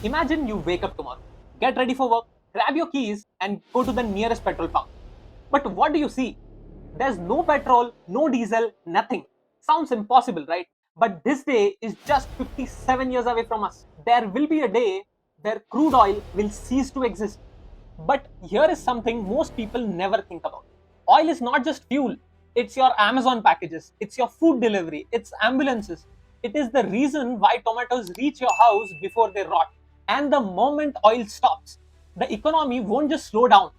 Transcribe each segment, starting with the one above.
Imagine you wake up tomorrow, get ready for work, grab your keys, and go to the nearest petrol pump. But what do you see? There's no petrol, no diesel, nothing. Sounds impossible, right? But this day is just 57 years away from us. There will be a day where crude oil will cease to exist. But here is something most people never think about. Oil is not just fuel, it's your Amazon packages, it's your food delivery, it's ambulances. It is the reason why tomatoes reach your house before they rot. And the moment oil stops, the economy won't just slow down,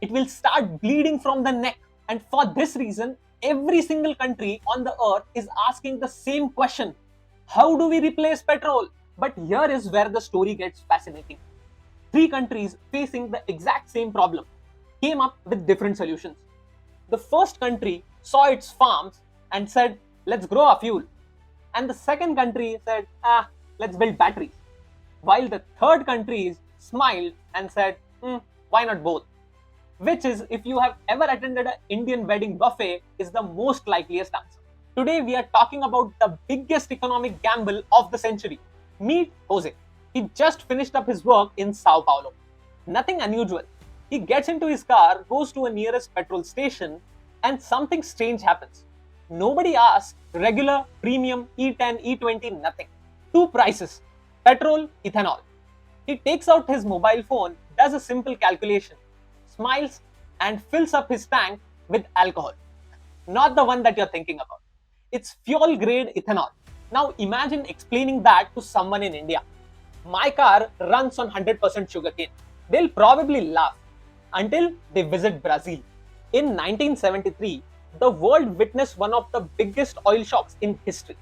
it will start bleeding from the neck. And for this reason, every single country on the earth is asking the same question: how do we replace petrol? But here is where the story gets fascinating. Three countries facing the exact same problem came up with different solutions. The first country saw its farms and said, let's grow our fuel. And the second country said, let's build batteries. While the third country smiled and said, why not both? Which is, if you have ever attended an Indian wedding buffet, is the most likeliest answer. Today we are talking about the biggest economic gamble of the century. Meet Jose. He just finished up his work in Sao Paulo. Nothing unusual. He gets into his car, goes to a nearest petrol station, and something strange happens. Nobody asks regular, premium, E10, E20, nothing. Two prices: petrol, ethanol. He takes out his mobile phone, does a simple calculation, smiles, and fills up his tank with alcohol. Not the one that you're thinking about. It's fuel grade ethanol. Now imagine explaining that to someone in India. My car runs on 100% sugarcane. They'll probably laugh until they visit Brazil. In 1973, the world witnessed one of the biggest oil shocks in history.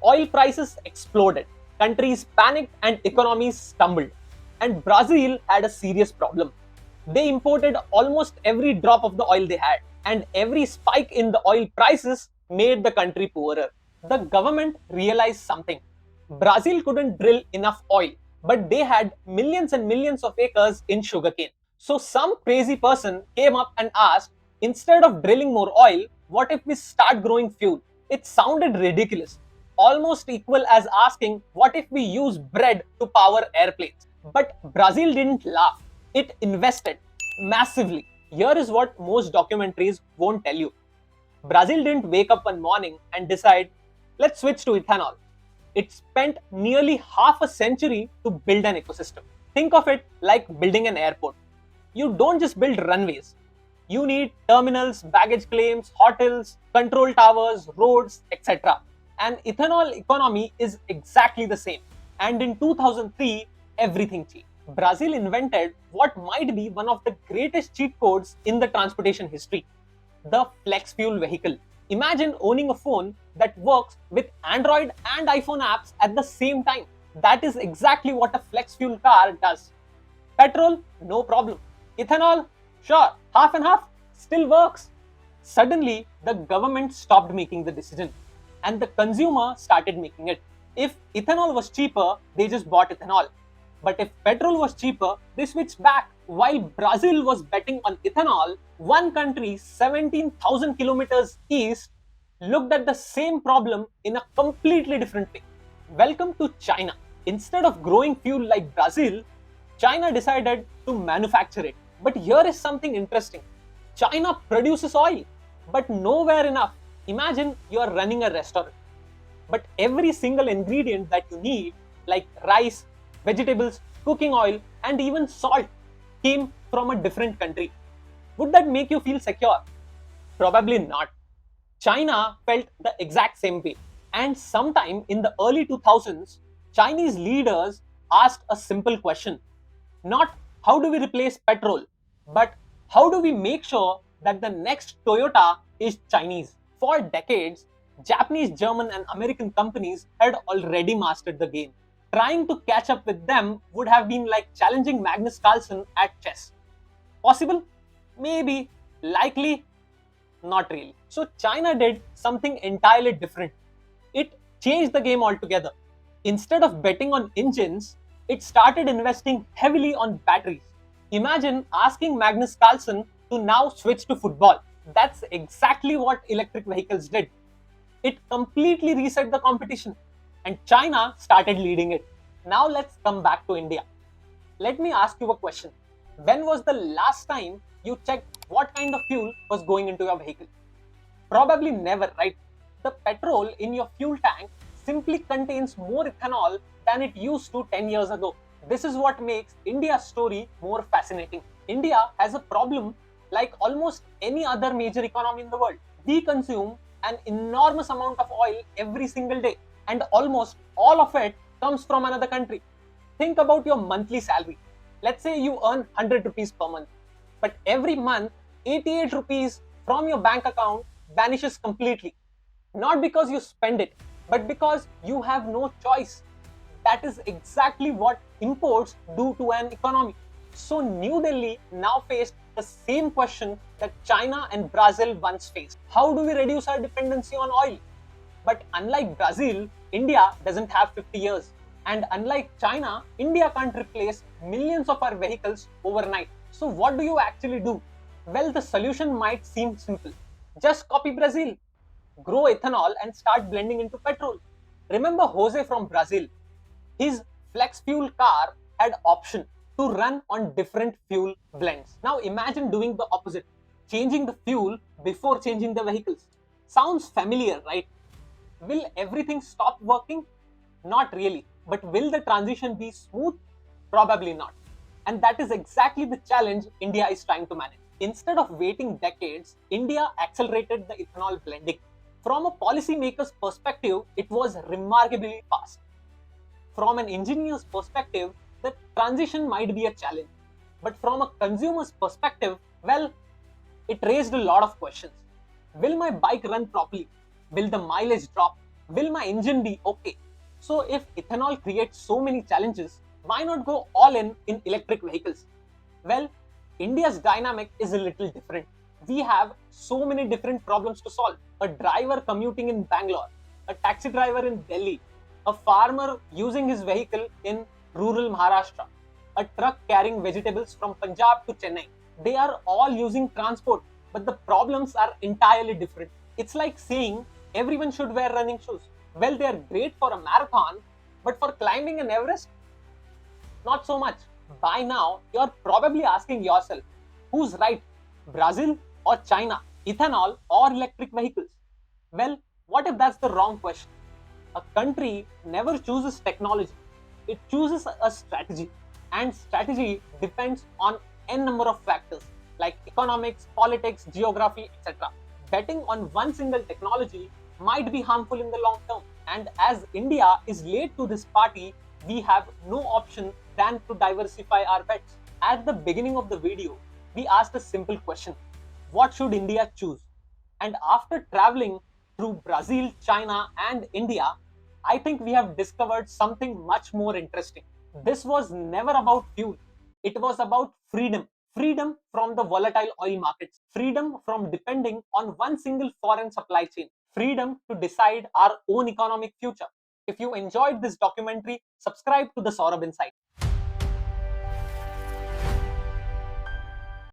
Oil prices exploded, countries panicked, and economies stumbled. And Brazil had a serious problem. They imported almost every drop of the oil they had, and every spike in the oil prices made the country poorer. The government realized something. Brazil couldn't drill enough oil, but they had millions and millions of acres in sugarcane. So some crazy person came up and asked, instead of drilling more oil, what if we start growing fuel? It sounded ridiculous, almost equal as asking, what if we use bread to power airplanes? But Brazil didn't laugh. It invested massively. Here is what most documentaries won't tell you. Brazil didn't wake up one morning and decide, let's switch to ethanol. It spent nearly half a century to build an ecosystem. Think of it like building an airport. You don't just build runways. You need terminals, baggage claims, hotels, control towers, roads, etc. An ethanol economy is exactly the same. And in 2003, everything changed. Brazil invented what might be one of the greatest cheat codes in the transportation history: the flex fuel vehicle. Imagine owning a phone that works with Android and iPhone apps at the same time. That is exactly what a flex fuel car does. Petrol, no problem. Ethanol, sure, half and half, still works. Suddenly, the government stopped making the decision and the consumer started making it. If ethanol was cheaper, they just bought ethanol. But if petrol was cheaper, they switched back. While Brazil was betting on ethanol, one country 17,000 kilometers east looked at the same problem in a completely different way. Welcome to China. Instead of growing fuel like Brazil, China decided to manufacture it. But here is something interesting. China produces oil, but nowhere enough. Imagine you are running a restaurant, but every single ingredient that you need, like rice, vegetables, cooking oil, and even salt, came from a different country. Would that make you feel secure? Probably not. China felt the exact same way. And sometime in the early 2000s, Chinese leaders asked a simple question. Not how do we replace petrol, but how do we make sure that the next Toyota is Chinese? For decades, Japanese, German, and American companies had already mastered the game. Trying to catch up with them would have been like challenging Magnus Carlsen at chess. Possible? Maybe. Likely? Not really. So China did something entirely different. It changed the game altogether. Instead of betting on engines, it started investing heavily on batteries. Imagine asking Magnus Carlsen to now switch to football. That's exactly what electric vehicles did. It completely reset the competition, and China started leading it. Now let's come back to India. Let me ask you a question. When was the last time you checked what kind of fuel was going into your vehicle? Probably never, right? The petrol in your fuel tank simply contains more ethanol than it used to 10 years ago. This is what makes India's story more fascinating. India has a problem like almost any other major economy in the world. We consume an enormous amount of oil every single day, and almost all of it comes from another country. Think about your monthly salary. Let's say you earn 100 rupees per month, but every month 88 rupees from your bank account vanishes completely. Not because you spend it, but because you have no choice. That is exactly what imports do to an economy. So New Delhi now faced the same question that China and Brazil once faced. How do we reduce our dependency on oil? But unlike Brazil, India doesn't have 50 years. And unlike China, India can't replace millions of our vehicles overnight. So what do you actually do? Well, the solution might seem simple. Just copy Brazil. Grow ethanol and start blending into petrol. Remember Jose from Brazil? His flex fuel car had option to run on different fuel blends. Now imagine doing the opposite, changing the fuel before changing the vehicles. Sounds familiar, right? Will everything stop working? Not really. But will the transition be smooth? Probably not. And that is exactly the challenge India is trying to manage. Instead of waiting decades, India accelerated the ethanol blending. From a policymaker's perspective, it was remarkably fast. From an engineer's perspective, the transition might be a challenge. But from a consumer's perspective, well, it raised a lot of questions. Will my bike run properly? Will the mileage drop? Will my engine be okay? So, if ethanol creates so many challenges, why not go all in electric vehicles? Well, India's dynamic is a little different. We have so many different problems to solve. A driver commuting in Bangalore, a taxi driver in Delhi, a farmer using his vehicle in rural Maharashtra, a truck carrying vegetables from Punjab to Chennai. They are all using transport, but the problems are entirely different. It's like saying everyone should wear running shoes. Well, they are great for a marathon, but for climbing an Everest, not so much. By now, you're probably asking yourself, who's right, Brazil or China, ethanol or electric vehicles? Well, what if that's the wrong question? A country never chooses technology, it chooses a strategy. And strategy depends on n number of factors like economics, politics, geography, etc. Betting on one single technology might be harmful in the long term. And as India is late to this party, we have no option than to diversify our bets. At the beginning of the video, we asked a simple question: what should India choose? And after traveling through Brazil, China, and India, I think we have discovered something much more interesting. This was never about fuel, it was about freedom. Freedom from the volatile oil markets, freedom from depending on one single foreign supply chain, freedom to decide our own economic future. If you enjoyed this documentary, subscribe to the Saurabh Insight.